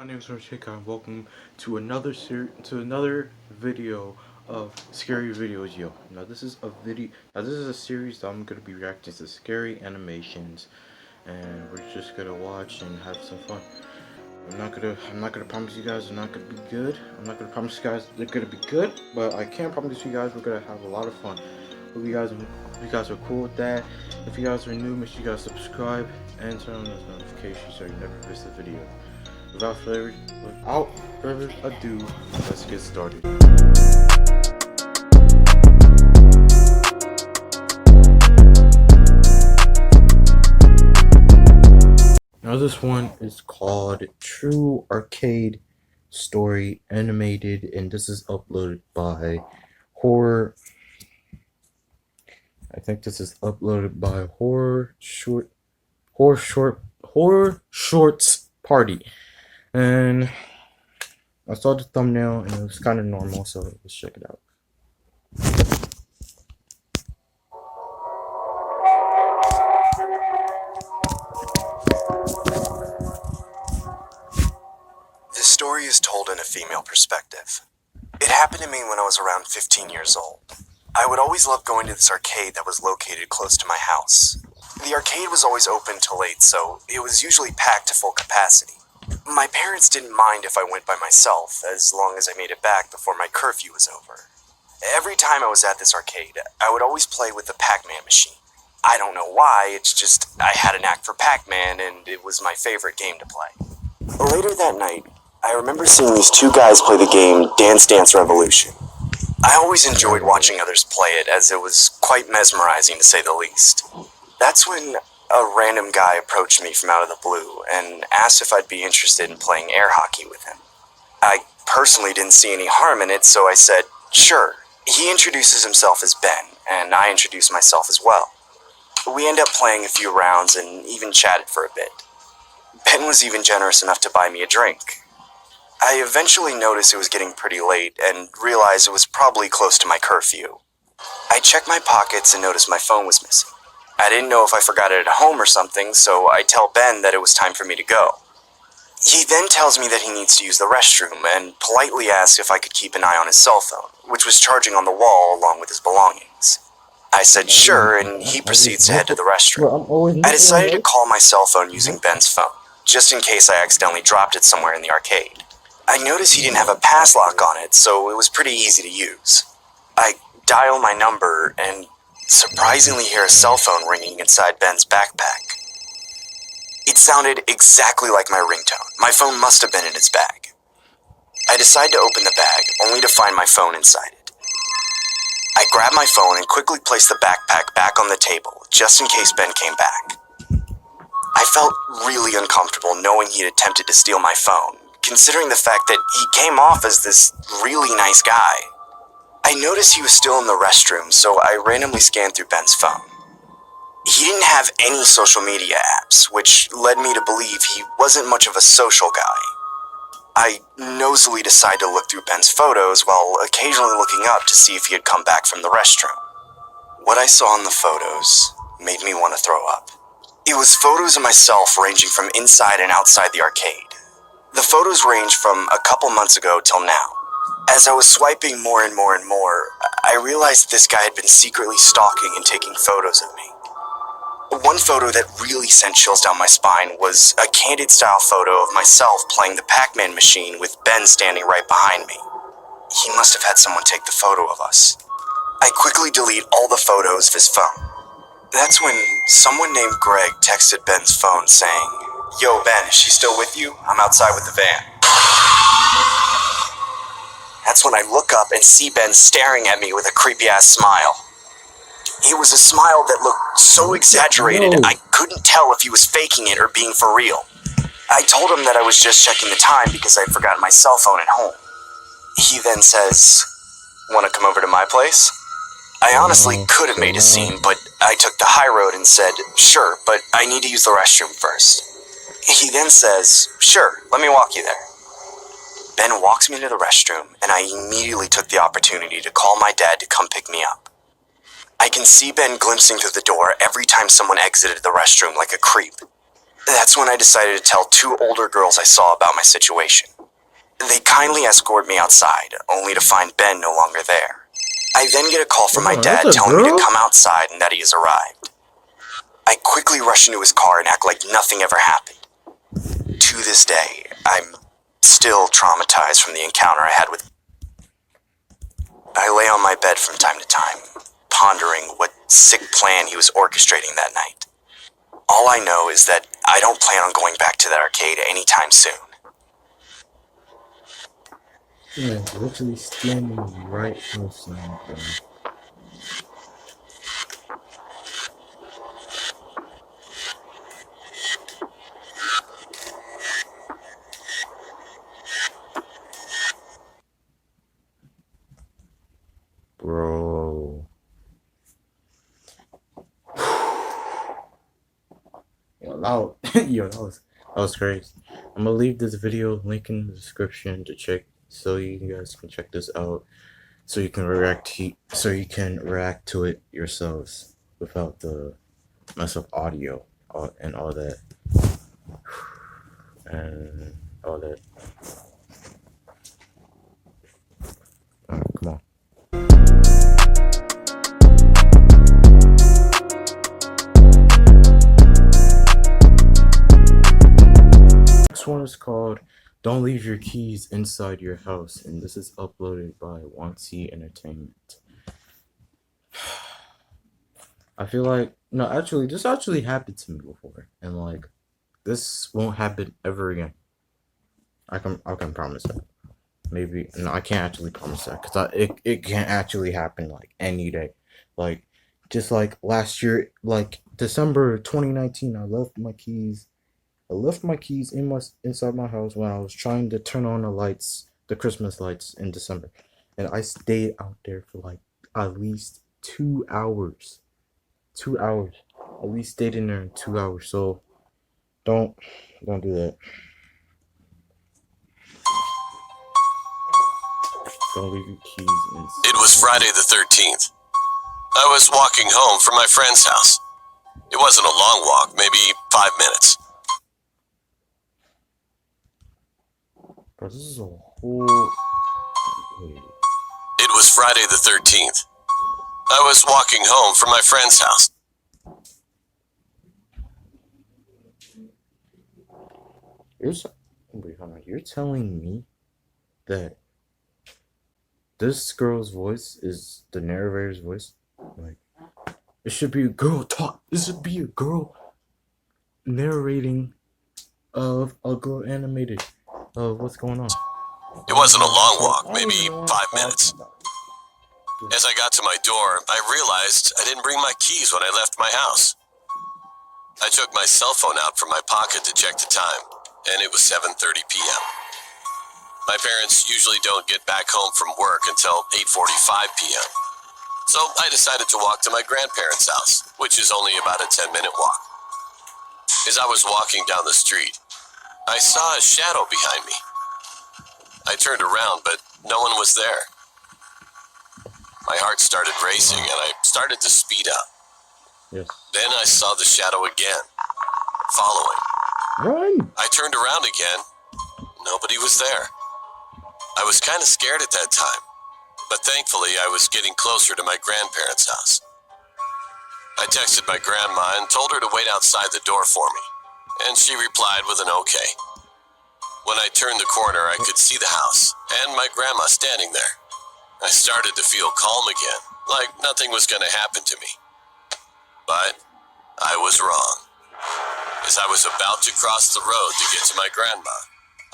My name is Rashika and welcome to another video of scary videos. Now this is a video. Now this is a series that I'm gonna be reacting to scary animations, and we're just gonna watch and have some fun. I'm not gonna promise you guys they're not gonna be good. I'm not gonna promise you guys they're gonna be good, but I can promise you guys we're gonna have a lot of fun. Hope you guys are cool with that. If you guys are new, make sure you guys subscribe and turn on those notifications so you never miss a video. Without further ado, let's get started. Now this one is called True Arcade Story Animated, and this is uploaded by Horror. I think this is uploaded by Horror Shorts Party. And I saw the thumbnail and it was kind of normal, so let's check it out. This story is told in a female perspective. It happened to me when I was around 15 years old. I would always love going to this arcade that was located close to my house. The arcade was always open till late, so it was usually packed to full capacity. My parents didn't mind if I went by myself, as long as I made it back before my curfew was over. Every time I was at this arcade, I would always play with the Pac-Man machine. I don't know why, it's just I had a knack for Pac-Man and it was my favorite game to play. Later that night, I remember seeing these two guys play the game Dance Dance Revolution. I always enjoyed watching others play it, as it was quite mesmerizing to say the least. That's when a random guy approached me from out of the blue and asked if I'd be interested in playing air hockey with him. I personally didn't see any harm in it, so I said, sure. He introduces himself as Ben, and I introduce myself as well. We end up playing a few rounds and even chatted for a bit. Ben was even generous enough to buy me a drink. I eventually noticed it was getting pretty late and realized it was probably close to my curfew. I checked my pockets and noticed my phone was missing. I didn't know if I forgot it at home or something, so I tell Ben that it was time for me to go. He then tells me that he needs to use the restroom and politely asks if I could keep an eye on his cell phone, which was charging on the wall along with his belongings. I said sure, and he proceeds to head to the restroom. I decided to call my cell phone using Ben's phone, just in case I accidentally dropped it somewhere in the arcade. I noticed he didn't have a pass lock on it, so it was pretty easy to use. I dial my number and surprisingly hear a cell phone ringing inside Ben's backpack. It sounded exactly like my ringtone. My phone must have been in his bag. I decide to open the bag, only to find my phone inside it. I grab my phone and quickly place the backpack back on the table, just in case Ben came back. I felt really uncomfortable knowing he had attempted to steal my phone, considering the fact that he came off as this really nice guy. I noticed he was still in the restroom, so I randomly scanned through Ben's phone. He didn't have any social media apps, which led me to believe he wasn't much of a social guy. I nosily decided to look through Ben's photos while occasionally looking up to see if he had come back from the restroom. What I saw in the photos made me want to throw up. It was photos of myself ranging from inside and outside the arcade. The photos ranged from a couple months ago till now. As I was swiping more and more, I realized this guy had been secretly stalking and taking photos of me. One photo that really sent chills down my spine was a candid style photo of myself playing the Pac-Man machine with Ben standing right behind me. He must have had someone take the photo of us. I quickly delete all the photos of his phone. That's when someone named Greg texted Ben's phone saying, "Yo, Ben, is she still with you? I'm outside with the van." That's when I look up and see Ben staring at me with a creepy-ass smile. It was a smile that looked so exaggerated I couldn't tell if he was faking it or being for real. I told him that I was just checking the time because I'd forgotten my cell phone at home. He then says, "Want to come over to my place?" I honestly could have made a scene, but I took the high road and said, "Sure, but I need to use the restroom first." He then says, "Sure, let me walk you there." Ben walks me to the restroom, and I immediately took the opportunity to call my dad to come pick me up. I can see Ben glimpsing through the door every time someone exited the restroom like a creep. That's when I decided to tell two older girls I saw about my situation. They kindly escort me outside, only to find Ben no longer there. I then get a call from my dad telling me to come outside and that he has arrived. I quickly rush into his car and act like nothing ever happened. To this day, I'm still traumatized from the encounter I had with... I lay on my bed from time to time, pondering what sick plan he was orchestrating that night. All I know is that I don't plan on going back to that arcade anytime soon. Yeah, literally standing right outside, bro. Bro. That was crazy. I'm gonna leave this video link in the description to check, so you guys can check this out, so you can react to it yourselves without the mess of audio and all that. Alright, come on. Next one is called "Don't Leave Your Keys Inside Your House," and this is uploaded by Wanty Entertainment. I feel like this actually happened to me before, and like this won't happen ever again. I can promise that. Maybe no, I can't actually promise that because it can't actually happen like any day. Like just like last year, like December 2019, I left my keys inside my house when I was trying to turn on the Christmas lights in December, and I stayed out there for like at least 2 hours. 2 hours. At least stayed in there in 2 hours. So don't do that. Don't leave your keys inside. It was Friday the 13th. I was walking home from my friend's house. It wasn't a long walk, maybe 5 minutes. Bro, this is a whole... Wait. It was Friday the 13th. I was walking home from my friend's house. Wait, hold on. You're telling me that this girl's voice is the narrator's voice? Like, it should be a girl talk. This should be a girl narrating of a girl animated of what's going on. It wasn't a long walk, maybe 5 minutes. As I got to my door, I realized I didn't bring my keys when I left my house. I took my cell phone out from my pocket to check the time, and it was 7:30 p.m. My parents usually don't get back home from work until 8:45 p.m. So I decided to walk to my grandparents' house, which is only about a 10-minute walk. As I was walking down the street, I saw a shadow behind me. I turned around, but no one was there. My heart started racing, and I started to speed up. Yes. Then I saw the shadow again, following. Run! I turned around again. Nobody was there. I was kind of scared at that time, but thankfully I was getting closer to my grandparents' house. I texted my grandma and told her to wait outside the door for me, and she replied with an okay. When I turned the corner, I could see the house and my grandma standing there. I started to feel calm again, like nothing was going to happen to me. But I was wrong. As I was about to cross the road to get to my grandma,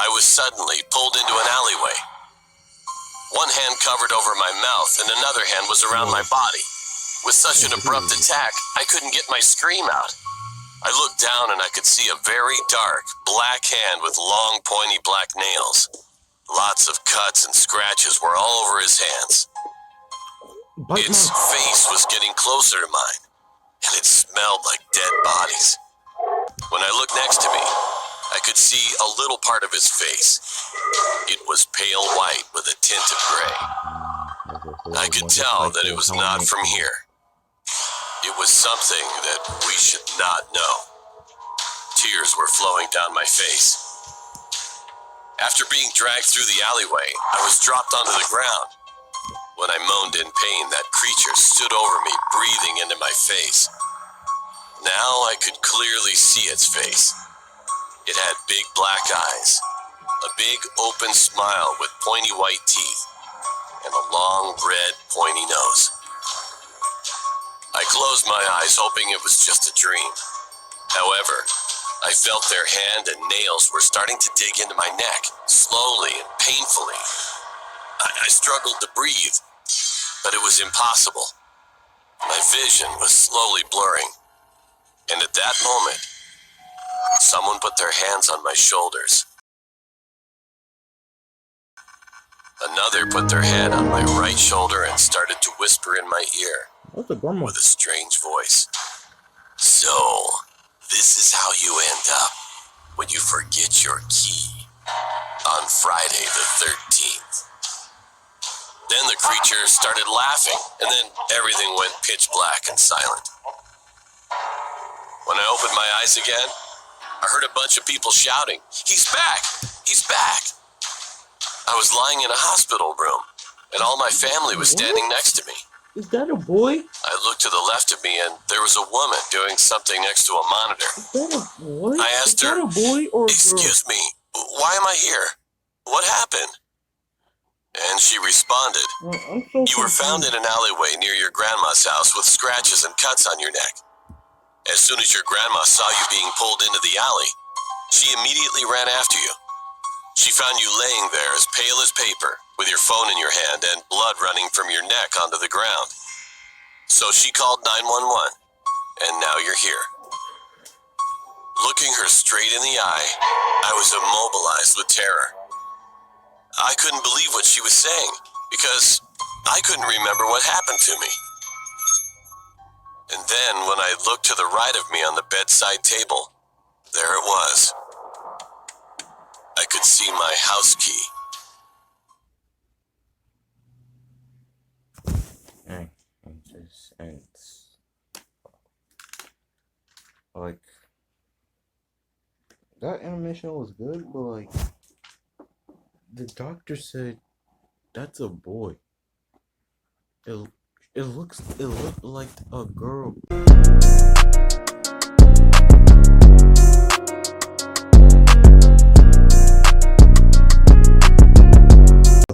I was suddenly pulled into an alleyway. One hand covered over my mouth and another hand was around my body. With such an abrupt attack, I couldn't get my scream out. I looked down and I could see a very dark, black hand with long, pointy black nails. Lots of cuts and scratches were all over his hands. Its face was getting closer to mine, and it smelled like dead bodies. When I looked next to me, I could see a little part of his face. It was pale white with a tint of gray. I could tell that it was not from here. It was something that we should not know. tears were flowing down my face. After being dragged through the alleyway, I was dropped onto the ground. When I moaned in pain, that creature stood over me, breathing into my face. Now I could clearly see its face. It had big black eyes, a big open smile with pointy white teeth, and a long red pointy nose. I closed my eyes, hoping it was just a dream. However, I felt their hand and nails were starting to dig into my neck, slowly and painfully. I struggled to breathe, but it was impossible. My vision was slowly blurring, and at that moment, someone put their hands on my shoulders. Another put their hand on my right shoulder and started to whisper in my ear What's the grandma? with a strange voice. So, this is how you end up when you forget your key on Friday the 13th. Then the creature started laughing, and then everything went pitch black and silent. When I opened my eyes again, I heard a bunch of people shouting, "He's back! He's back!" I was lying in a hospital room, and all my family was standing next to me. Is that a boy? I looked to the left of me, and there was a woman doing something next to a monitor. Is that a boy? I asked Is that her, a boy or a girl? "Excuse me, why am I here? What happened?" And she responded, I'm so "You were found in an alleyway near your grandma's house with scratches and cuts on your neck. As soon as your grandma saw you being pulled into the alley, she immediately ran after you. She found you laying there as pale as paper, with your phone in your hand and blood running from your neck onto the ground. So she called 911, and now you're here." Looking her straight in the eye, I was immobilized with terror. I couldn't believe what she was saying, because I couldn't remember what happened to me. And then, when I looked to the right of me on the bedside table, there it was. I could see my house key. And like that animation was good, but like the doctor said that's a boy. It looked like a girl.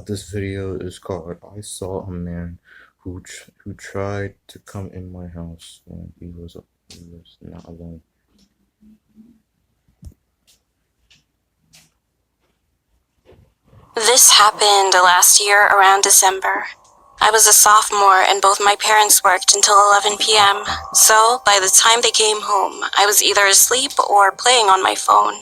This video is called "I Saw a Man who tried to come in my house when he was not alone." This happened last year around December. I was a sophomore and both my parents worked until 11 p.m. So by the time they came home, I was either asleep or playing on my phone.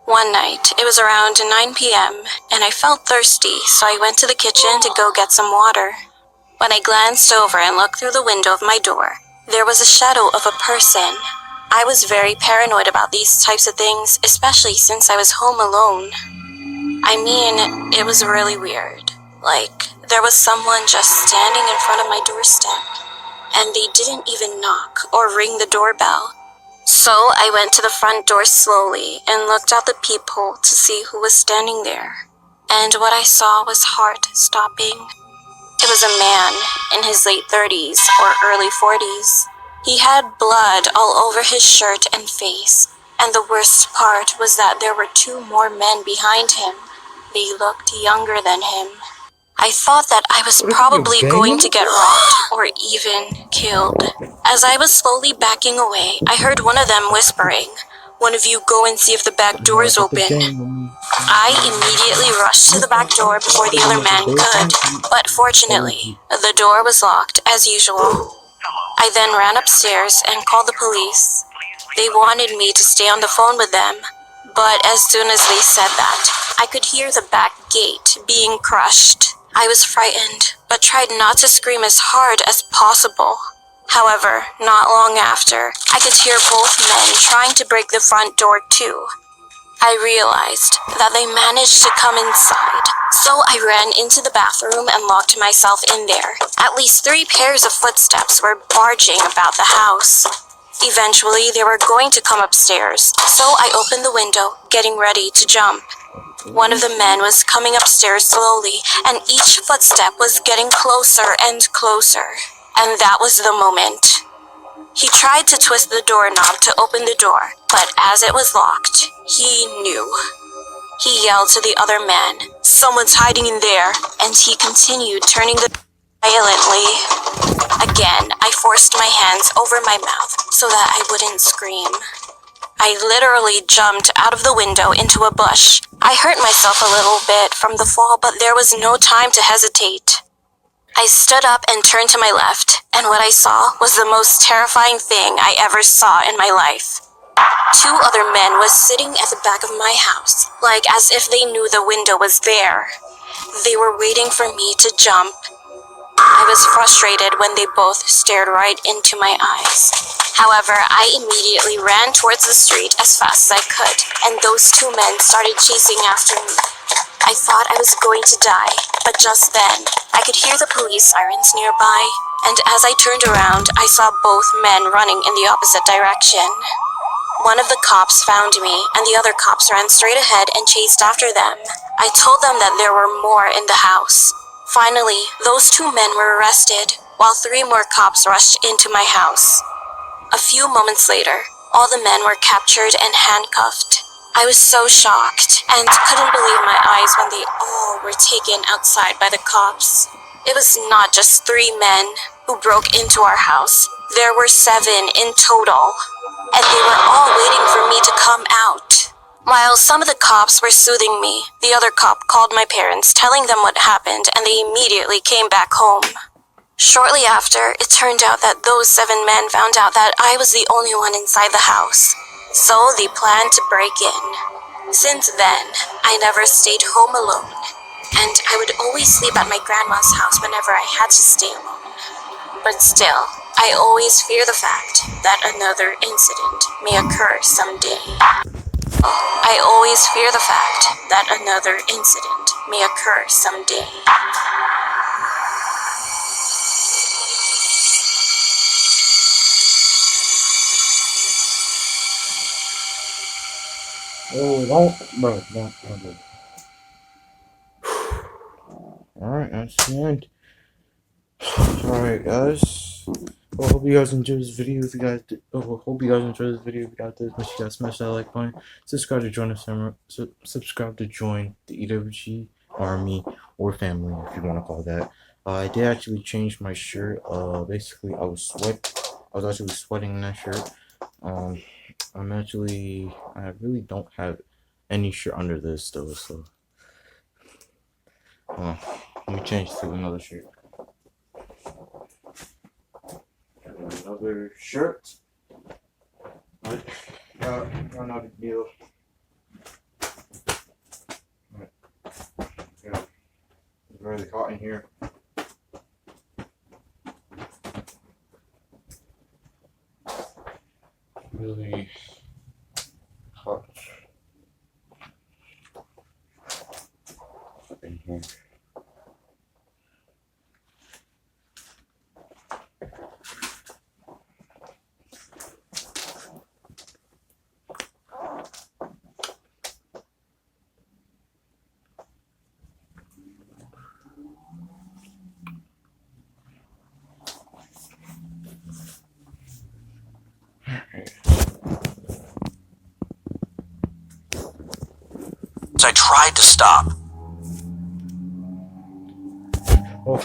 One night, it was around 9 p.m. and I felt thirsty, so I went to the kitchen to go get some water. When I glanced over and looked through the window of my door, there was a shadow of a person. I was very paranoid about these types of things, especially since I was home alone. I mean, it was really weird. Like, there was someone just standing in front of my doorstep, and they didn't even knock or ring the doorbell. So I went to the front door slowly and looked out the peephole to see who was standing there. And what I saw was heart-stopping. It was a man in his late 30s or early 40s. He had blood all over his shirt and face, and the worst part was that there were two more men behind him. They looked younger than him. I thought that I was probably going to get robbed or even killed. As I was slowly backing away, I heard one of them whispering, "One of you go and see if the back door is open." I immediately rushed to the back door before the other man could, but fortunately, the door was locked as usual. I then ran upstairs and called the police. They wanted me to stay on the phone with them, but as soon as they said that, I could hear the back gate being crushed. I was frightened, but tried not to scream as hard as possible. However, not long after, I could hear both men trying to break the front door too. I realized that they managed to come inside, so I ran into the bathroom and locked myself in there. At least 3 pairs of footsteps were barging about the house. Eventually, they were going to come upstairs, so I opened the window, getting ready to jump. One of the men was coming upstairs slowly, and each footstep was getting closer and closer. And that was the moment. He tried to twist the doorknob to open the door, but as it was locked, he knew. He yelled to the other man, "Someone's hiding in there," and he continued turning the door violently. Again, I forced my hands over my mouth so that I wouldn't scream. I literally jumped out of the window into a bush. I hurt myself a little bit from the fall, but there was no time to hesitate. I stood up and turned to my left, and what I saw was the most terrifying thing I ever saw in my life. Two other men were sitting at the back of my house, like as if they knew the window was there. They were waiting for me to jump. I was frustrated when they both stared right into my eyes. However, I immediately ran towards the street as fast as I could, and those two men started chasing after me. I thought I was going to die, but just then, I could hear the police sirens nearby, and as I turned around, I saw both men running in the opposite direction. One of the cops found me, and the other cops ran straight ahead and chased after them. I told them that there were more in the house. Finally, those two men were arrested, while 3 more cops rushed into my house. A few moments later, all the men were captured and handcuffed. I was so shocked and couldn't believe my eyes when they all were taken outside by the cops. It was not just 3 men who broke into our house. There were 7 in total, and they were all waiting for me to come out. While some of the cops were soothing me, the other cop called my parents, telling them what happened, and they immediately came back home. Shortly after, it turned out that those 7 men found out that I was the only one inside the house, so they planned to break in. Since then, I never stayed home alone, and I would always sleep at my grandma's house whenever I had to stay alone. But still, I always fear the fact that another incident may occur someday. I always fear the fact that another incident may occur someday. Oh, don't, bro, don't do it. Alright, that's the end. Alright, guys. Well, hope you guys enjoyed this video. If you guys did, hope you guys enjoyed this video. If you got this, make sure you guys smash that like button. Subscribe to join us. Subscribe to join the EWG army or family, if you want to call that. I did actually change my shirt. Basically, I was actually sweating in that shirt. I really don't have any shirt under this though. So, let me change to another shirt. Another shirt. Right. Not a deal. Right. Yeah. It's really hot in here. Really hot in here. I tried to stop. Oh,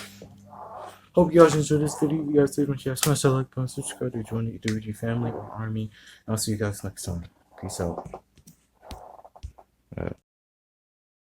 hope you guys enjoyed this video. If you guys did, make sure you guys smash that like button, subscribe to join the EWG family or army. And I'll see you guys next time. Peace out.